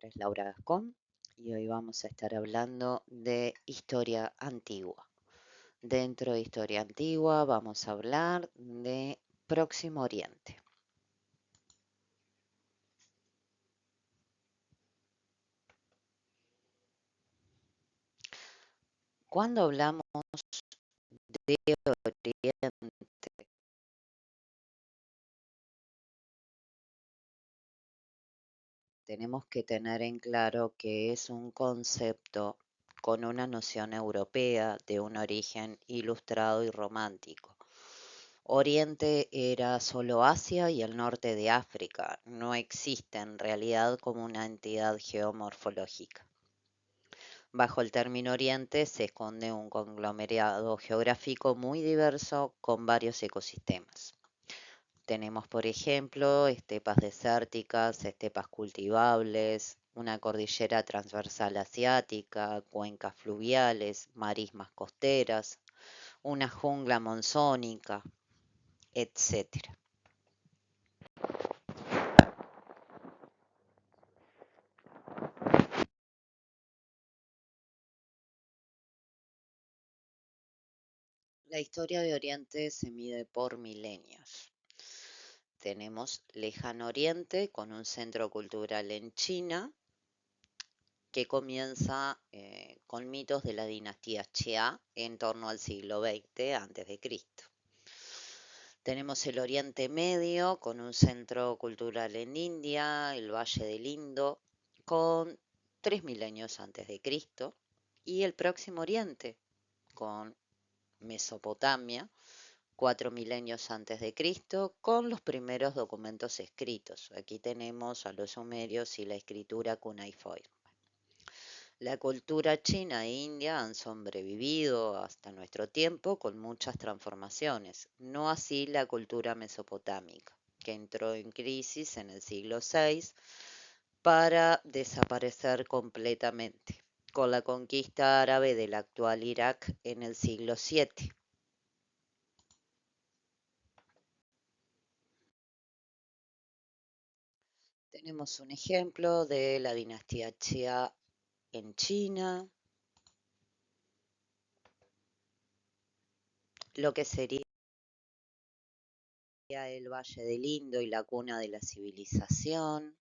nombre es Laura Gascón y hoy vamos a estar hablando de historia antigua. Dentro de historia antigua vamos a hablar de Próximo Oriente. Cuando hablamos de Oriente, tenemos que tener en claro que es un concepto con una noción europea de un origen ilustrado y romántico. Oriente era solo Asia y el norte de África, no existe en realidad como una entidad geomorfológica. Bajo el término Oriente se esconde un conglomerado geográfico muy diverso con varios ecosistemas. Tenemos, por ejemplo, estepas desérticas, estepas cultivables, una cordillera transversal asiática, cuencas fluviales, marismas costeras, una jungla monzónica, etc. La historia de Oriente se mide por milenios. Tenemos Lejano Oriente con un centro cultural en China que comienza con mitos de la dinastía Xia en torno al siglo XX a.C. Tenemos el Oriente Medio con un centro cultural en India, el Valle del Indo, con 3 milenios antes de Cristo, y el Próximo Oriente con Mesopotamia, 4 milenios antes de Cristo, con los primeros documentos escritos. Aquí tenemos a los sumerios y la escritura cuneiforme. La cultura china e india han sobrevivido hasta nuestro tiempo con muchas transformaciones, no así la cultura mesopotámica, que entró en crisis en el siglo VI para desaparecer completamente, con la conquista árabe del actual Irak en el siglo VII. Tenemos un ejemplo de la dinastía Xia en China, lo que sería el Valle del Indo y la cuna de la civilización.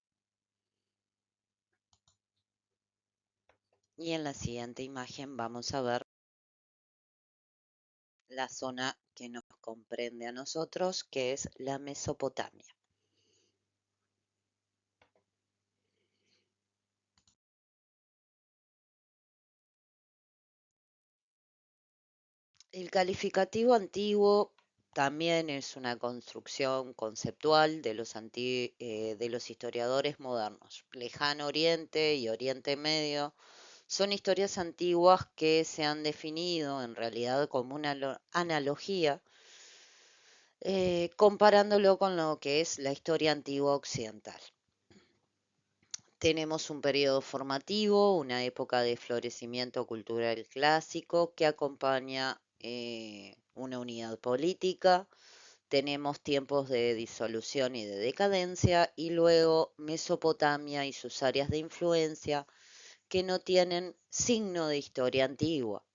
Y en la siguiente imagen vamos a ver la zona que nos comprende a nosotros, que es la Mesopotamia. El calificativo antiguo también es una construcción conceptual de los historiadores modernos. Lejano Oriente y Oriente Medio son historias antiguas que se han definido en realidad como una analogía, comparándolo con lo que es la historia antigua occidental. Tenemos un periodo formativo, una época de florecimiento cultural clásico que acompaña una unidad política. Tenemos tiempos de disolución y de decadencia y luego Mesopotamia y sus áreas de influencia que no tienen signo de historia antigua.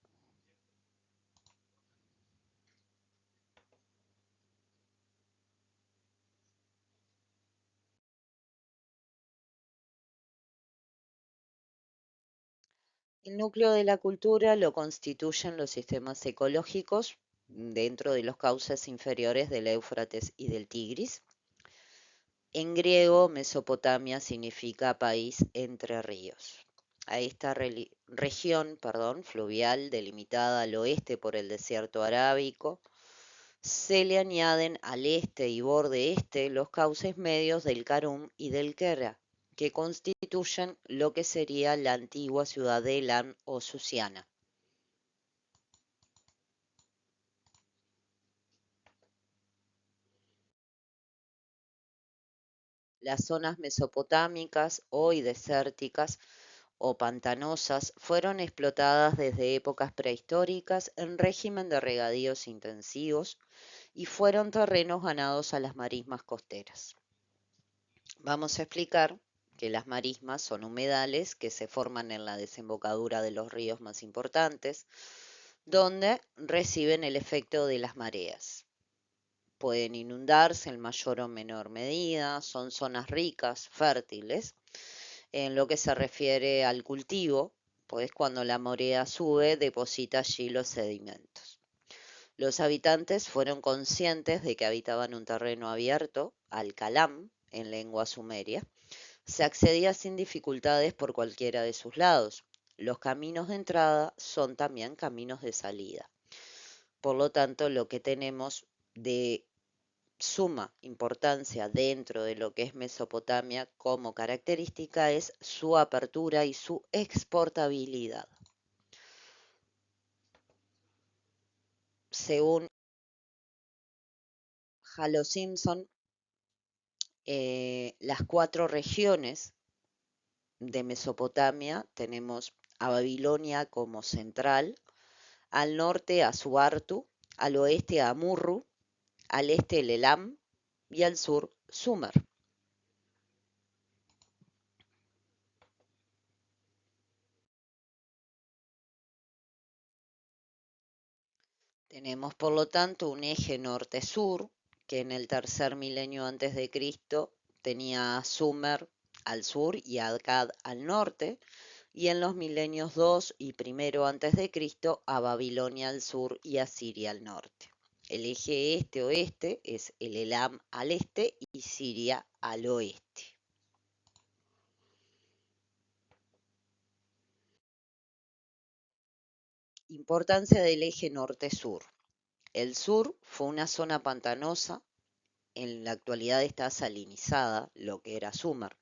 El núcleo de la cultura lo constituyen los sistemas ecológicos dentro de los cauces inferiores del Éufrates y del Tigris. En griego, Mesopotamia significa país entre ríos. A esta región fluvial, delimitada al oeste por el desierto arábico, se le añaden al este y borde este los cauces medios del Karun y del Kera, que constituyen lo que sería la antigua ciudad de Elam o Susiana. Las zonas mesopotámicas, hoy desérticas o pantanosas, fueron explotadas desde épocas prehistóricas en régimen de regadíos intensivos y fueron terrenos ganados a las marismas costeras. Vamos a explicar que las marismas son humedales que se forman en la desembocadura de los ríos más importantes, donde reciben el efecto de las mareas. Pueden inundarse en mayor o menor medida, son zonas ricas, fértiles. En lo que se refiere al cultivo, pues cuando la marea sube, deposita allí los sedimentos. Los habitantes fueron conscientes de que habitaban un terreno abierto, al-Kalam, en lengua sumeria. Se accedía sin dificultades por cualquiera de sus lados. Los caminos de entrada son también caminos de salida. Por lo tanto, lo que tenemos de suma importancia dentro de lo que es Mesopotamia como característica es su apertura y su exportabilidad. Según Halo Simpson, las 4 regiones de Mesopotamia tenemos a Babilonia como central, al norte a Suartu, al oeste a Amurru, al este el Elam y al sur Sumer. Tenemos por lo tanto un eje norte-sur que en el tercer milenio antes de Cristo tenía a Sumer al sur y a Akkad al norte, y en los milenios 2 y primero antes de Cristo a Babilonia al sur y a Siria al norte. El eje este-oeste es el Elam al este y Siria al oeste. Importancia del eje norte-sur. El sur fue una zona pantanosa, en la actualidad está salinizada, lo que era Sumer.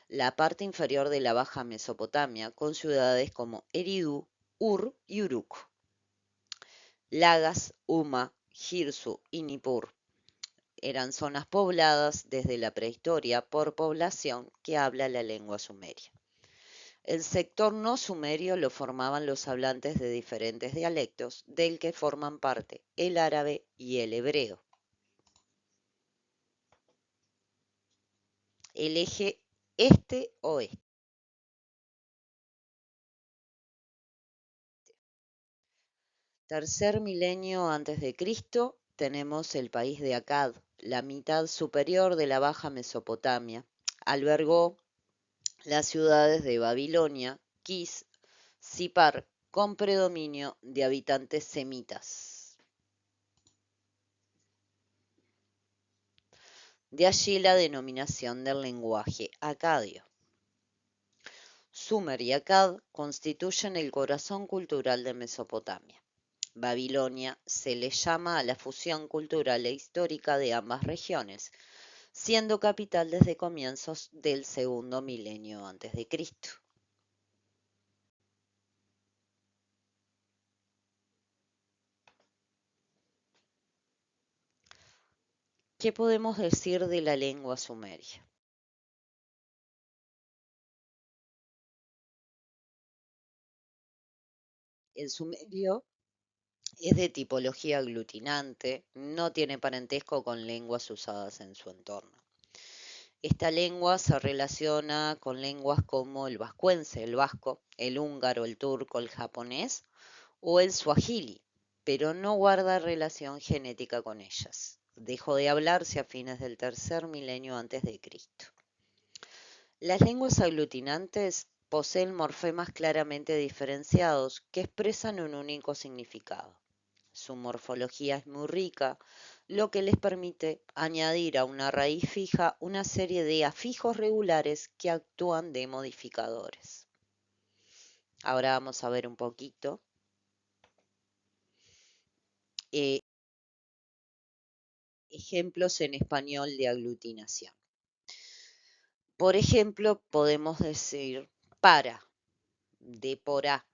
La parte inferior de la Baja Mesopotamia, con ciudades como Eridu, Ur y Uruk. Lagas, Huma, Girsu y Nippur eran zonas pobladas desde la prehistoria por población que habla la lengua sumeria. El sector no sumerio lo formaban los hablantes de diferentes dialectos, del que forman parte el árabe y el hebreo. El eje este-oeste. Tercer milenio antes de Cristo, tenemos el país de Akkad, la mitad superior de la Baja Mesopotamia. Albergó las ciudades de Babilonia, Kis, Sipar, con predominio de habitantes semitas. De allí la denominación del lenguaje acadio. Sumer y Akkad constituyen el corazón cultural de Mesopotamia. Babilonia se le llama a la fusión cultural e histórica de ambas regiones, siendo capital desde comienzos del segundo milenio antes de Cristo. ¿Qué podemos decir de la lengua sumeria? El sumerio es de tipología aglutinante, no tiene parentesco con lenguas usadas en su entorno. Esta lengua se relaciona con lenguas como el vascuence, el vasco, el húngaro, el turco, el japonés o el suajili, pero no guarda relación genética con ellas. Dejó de hablarse a fines del tercer milenio antes de Cristo. Las lenguas aglutinantes poseen morfemas claramente diferenciados que expresan un único significado. Su morfología es muy rica, lo que les permite añadir a una raíz fija una serie de afijos regulares que actúan de modificadores. Ahora vamos a ver un poquito eh, ejemplos en español de aglutinación. Por ejemplo, podemos decir para, de porá,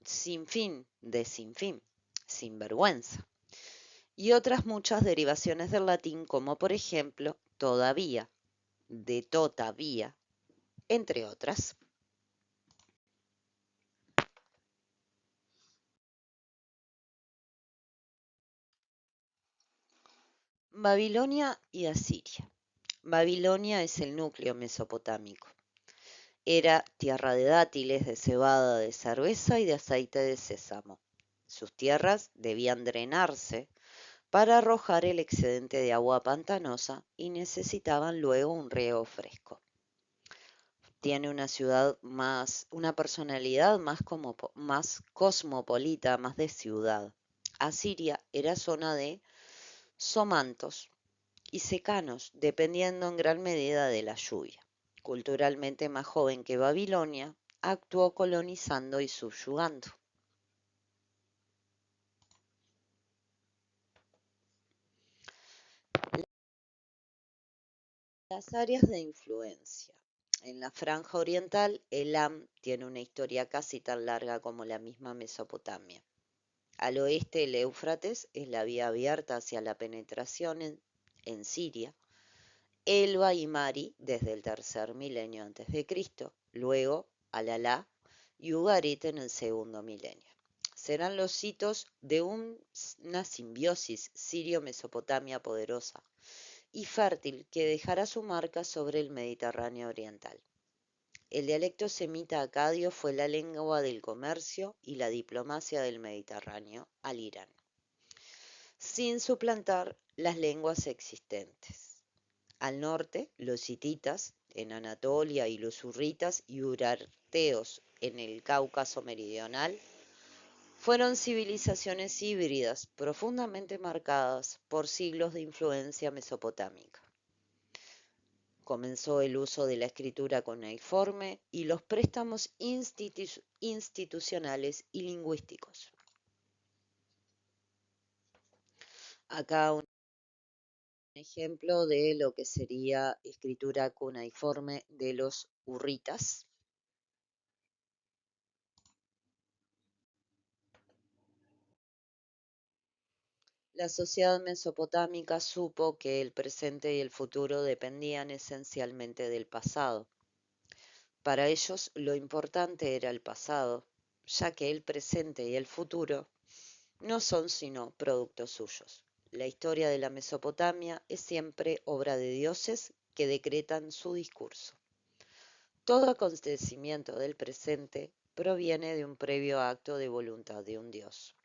sin fin, de sin fin, sin vergüenza. Y otras muchas derivaciones del latín, como por ejemplo todavía, de todavía, entre otras. Babilonia y Asiria. Babilonia es el núcleo mesopotámico. Era tierra de dátiles, de cebada, de cerveza y de aceite de sésamo. Sus tierras debían drenarse para arrojar el excedente de agua pantanosa y necesitaban luego un riego fresco. Tiene una personalidad más cosmopolita, más de ciudad. Asiria era zona de somantos y secanos, dependiendo en gran medida de la lluvia. Culturalmente más joven que Babilonia, actuó colonizando y subyugando. Las áreas de influencia. En la franja oriental, Elam tiene una historia casi tan larga como la misma Mesopotamia. Al oeste, el Éufrates es la vía abierta hacia la penetración en Siria. Elba y Mari desde el tercer milenio antes de Cristo, luego Alalá y Ugarit en el segundo milenio. Serán los hitos de una simbiosis sirio-mesopotamia poderosa y fértil que dejará su marca sobre el Mediterráneo oriental. El dialecto semita acadio fue la lengua del comercio y la diplomacia del Mediterráneo al Irán, sin suplantar las lenguas existentes. Al norte, los hititas en Anatolia y los hurritas y urarteos en el Cáucaso meridional fueron civilizaciones híbridas profundamente marcadas por siglos de influencia mesopotámica. Comenzó el uso de la escritura cuneiforme y los préstamos institucionales y lingüísticos. Acá un ejemplo de lo que sería escritura cuneiforme de los hurritas. La sociedad mesopotámica supo que el presente y el futuro dependían esencialmente del pasado. Para ellos lo importante era el pasado, ya que el presente y el futuro no son sino productos suyos. La historia de la Mesopotamia es siempre obra de dioses que decretan su discurso. Todo acontecimiento del presente proviene de un previo acto de voluntad de un dios.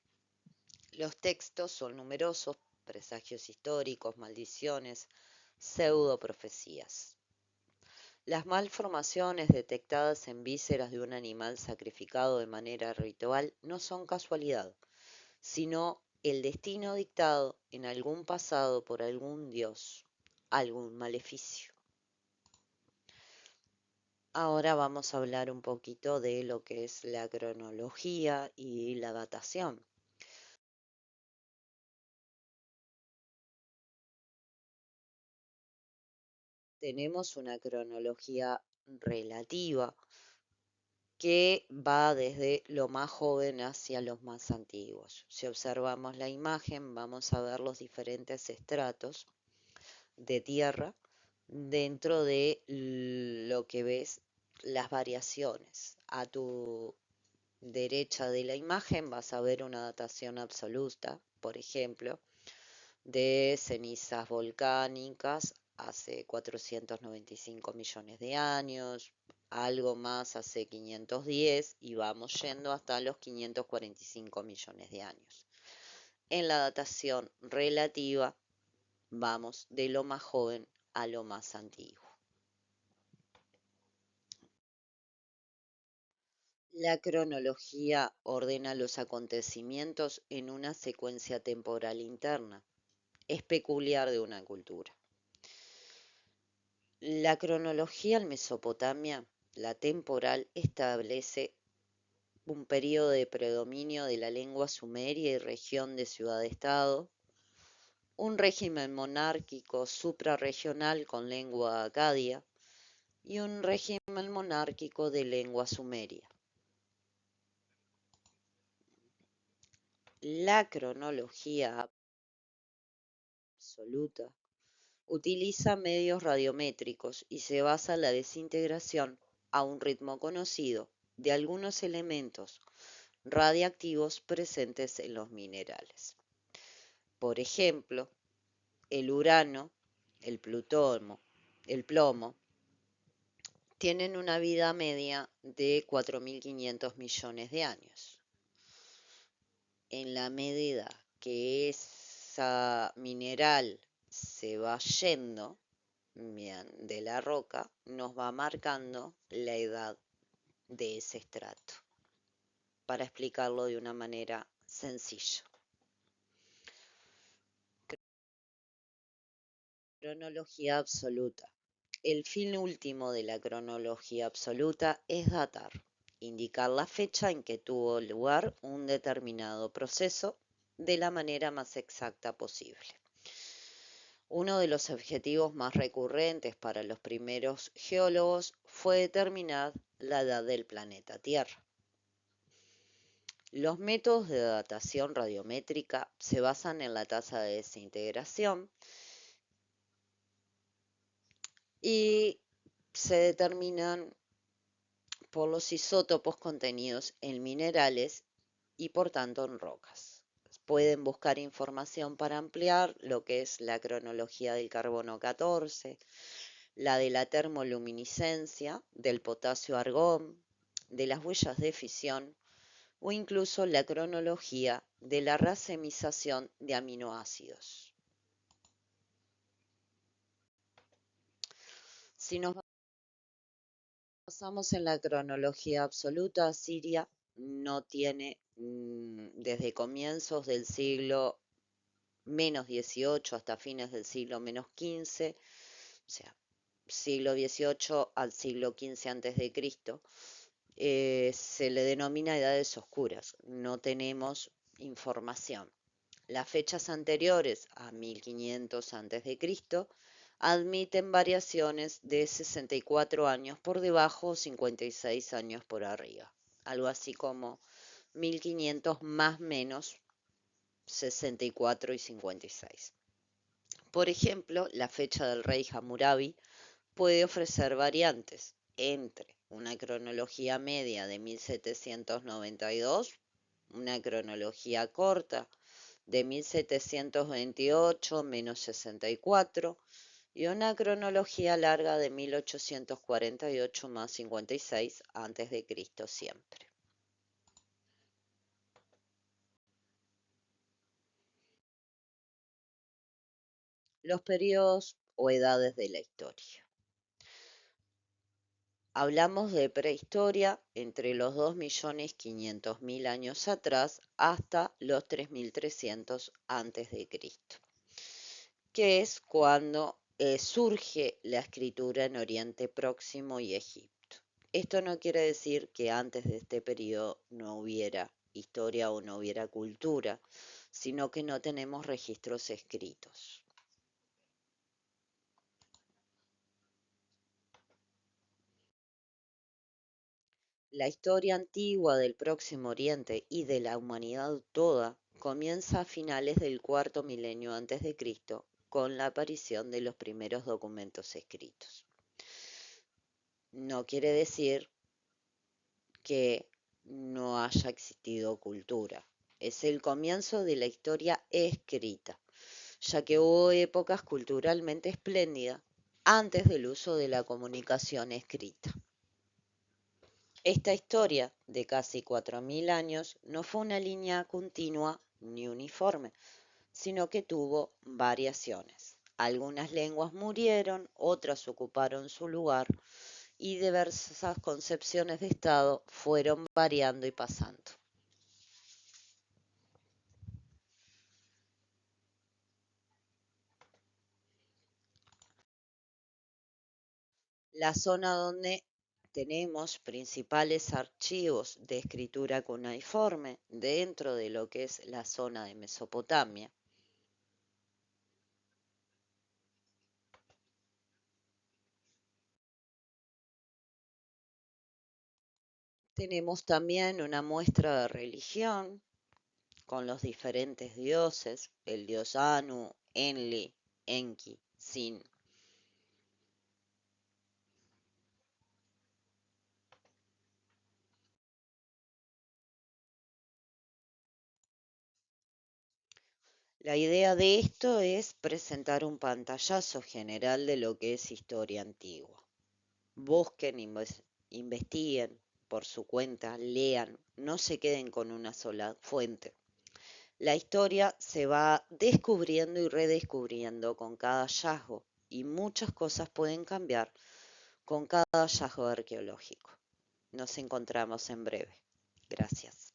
Los textos son numerosos, presagios históricos, maldiciones, pseudo-profecías. Las malformaciones detectadas en vísceras de un animal sacrificado de manera ritual no son casualidad, sino el destino dictado en algún pasado por algún dios, algún maleficio. Ahora vamos a hablar un poquito de lo que es la cronología y la datación. Tenemos una cronología relativa que va desde lo más joven hacia los más antiguos. Si observamos la imagen, vamos a ver los diferentes estratos de tierra dentro de lo que ves las variaciones. A tu derecha de la imagen vas a ver una datación absoluta, por ejemplo, de cenizas volcánicas hace 495 millones de años, algo más hace 510 y vamos yendo hasta los 545 millones de años. En la datación relativa vamos de lo más joven a lo más antiguo. La cronología ordena los acontecimientos en una secuencia temporal interna. Es peculiar de una cultura. La cronología en Mesopotamia, la temporal, establece un periodo de predominio de la lengua sumeria y región de ciudad-estado, un régimen monárquico suprarregional con lengua acadia y un régimen monárquico de lengua sumeria. La cronología absoluta utiliza medios radiométricos y se basa en la desintegración a un ritmo conocido de algunos elementos radiactivos presentes en los minerales. Por ejemplo, el urano, el plutono, el plomo, tienen una vida media de 4.500 millones de años. En la medida que esa mineral se va yendo de la roca, nos va marcando la edad de ese estrato, para explicarlo de una manera sencilla. Cronología absoluta. El fin último de la cronología absoluta es datar, indicar la fecha en que tuvo lugar un determinado proceso de la manera más exacta posible. Uno de los objetivos más recurrentes para los primeros geólogos fue determinar la edad del planeta Tierra. Los métodos de datación radiométrica se basan en la tasa de desintegración y se determinan por los isótopos contenidos en minerales y por tanto en rocas. Pueden buscar información para ampliar lo que es la cronología del carbono 14, la de la termoluminiscencia, del potasio argón, de las huellas de fisión o incluso la cronología de la racemización de aminoácidos. Si nos basamos en la cronología absoluta, Siria no tiene desde comienzos del siglo menos 18 hasta fines del siglo menos 15, o sea, siglo XVIII al siglo XV antes de Cristo, se le denomina edades oscuras. No tenemos información. Las fechas anteriores a 1500 antes de Cristo admiten variaciones de 64 años por debajo o 56 años por arriba. Algo así como 1500 más menos 64 y 56. Por ejemplo, la fecha del rey Hammurabi puede ofrecer variantes entre una cronología media de 1792, una cronología corta de 1728 menos 64 y una cronología larga de 1848 más 56 antes de Cristo siempre. Los periodos o edades de la historia. Hablamos de prehistoria entre los 2.500.000 años atrás hasta los 3.300 antes de Cristo, que es cuando surge la escritura en Oriente Próximo y Egipto. Esto no quiere decir que antes de este periodo no hubiera historia o no hubiera cultura, sino que no tenemos registros escritos. La historia antigua del Próximo Oriente y de la humanidad toda comienza a finales del cuarto milenio antes de Cristo con la aparición de los primeros documentos escritos. No quiere decir que no haya existido cultura. Es el comienzo de la historia escrita, ya que hubo épocas culturalmente espléndidas antes del uso de la comunicación escrita. Esta historia de casi 4.000 años no fue una línea continua ni uniforme, sino que tuvo variaciones. Algunas lenguas murieron, otras ocuparon su lugar y diversas concepciones de Estado fueron variando y pasando. La zona donde tenemos principales archivos de escritura cuneiforme dentro de lo que es la zona de Mesopotamia. Tenemos también una muestra de religión con los diferentes dioses, el dios Anu, Enli, Enki, Sin. La idea de esto es presentar un pantallazo general de lo que es historia antigua. Busquen, investiguen por su cuenta, lean, no se queden con una sola fuente. La historia se va descubriendo y redescubriendo con cada hallazgo y muchas cosas pueden cambiar con cada hallazgo arqueológico. Nos encontramos en breve. Gracias.